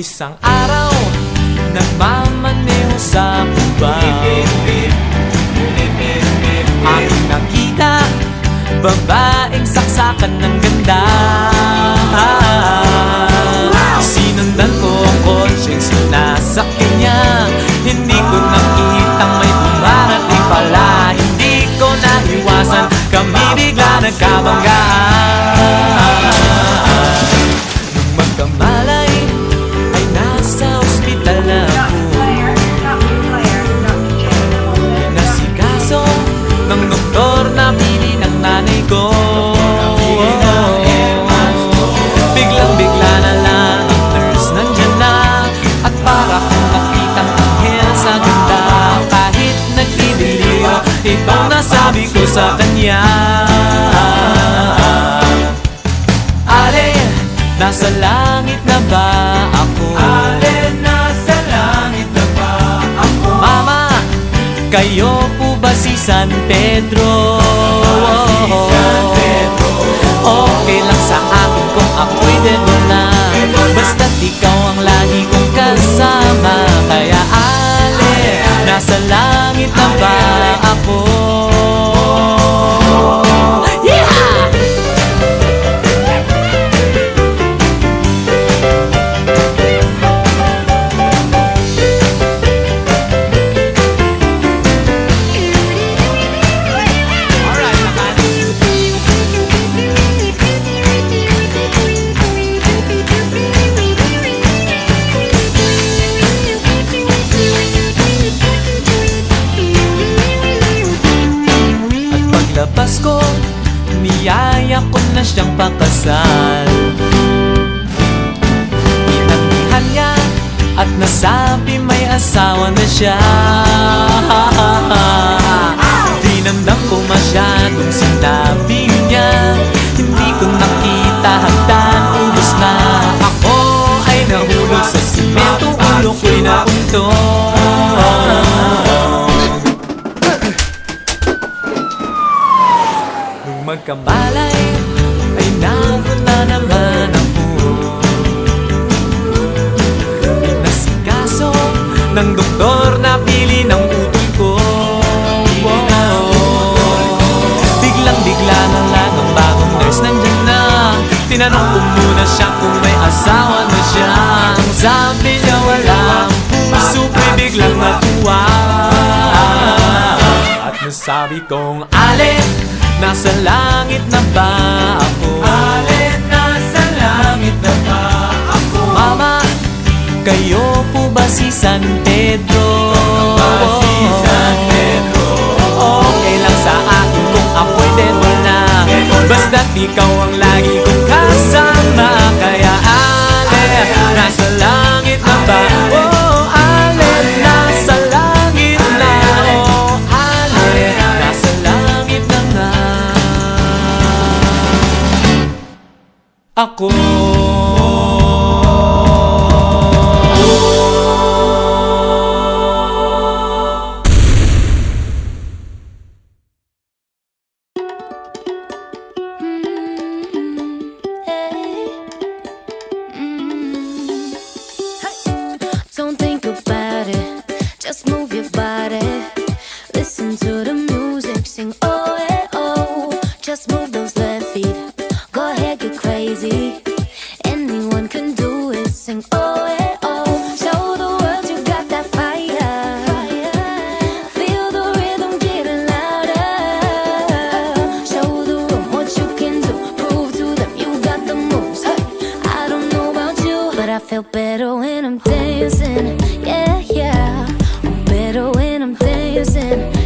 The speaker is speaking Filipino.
Isang araw, nagmamaneho sa Cuba. Aking nakita, babaeng saksakan ng ganda. Sinundan ko ang konseng sinasakyan niya. Hindi ko nakitang may dumarating pala. Hindi ko naiwasan, kami bigla nagkabanggaan. Nung magkamalay, nasa ospital na ako. Nasikaso ng doktor na pili ng nanay ko. Biglang-bigla na lang ang nurse nandyan na. At para kong nakitang anghel sa ganda. Kahit nagdidiliw, itong nasabi ko sa kanya. Ale, nasa langit na ba ako? Ale, nasa langit na ba ako? Mama, kayo po ba si San Pedro? Okay lang sa akin kung ako'y debo na. Basta't ikaw ang lagi kong kasama. Kaya ale, nasa langit na ba ako? Paglabas ko, niyaya ko na siyang pakasal. Inangihan niya at nasabi may asawa na siya. Dinamdam ko masyadong sinabi niya. Hindi ko nakita hagdan, ubos na. Ako ay nahulog sa simento, ulo ko'y nauntog. Magkamalay ay nawala naman ako. Pinasikaso ng doktor na pili ng utol ko. Biglang-bigla na lang ang bagong nurse nandyan na. Tinanong ko muna siya kung may asawa na siya. Ang sabi niya walang puso ko'y biglang natuwa. At nasabi kong ale, nasa langit na ba ako? Ale, nasa langit na ba ako? Mama, kayo po ba si San Pedro? Si San Pedro. Okay lang sa akin kung ako'y devil na. Basta't ikaw ang lagi kong kasama. Kaya ale, nasa langit na ba? Oh, ale, nasa langit na. Oh, ale, nasa langit na nga. ako. Don't think about it, just move your body. Listen to the music, sing oh eh oh. Just move those left feet, go ahead get crazy. Anyone can do it, sing oh eh oh. Show the world you got that fire. Feel the rhythm getting louder. Show the room what you can do, prove to them you got the moves. Hey, I don't know about you, but I feel better when I'm dancing. Yeah, yeah, I'm better when I'm dancing.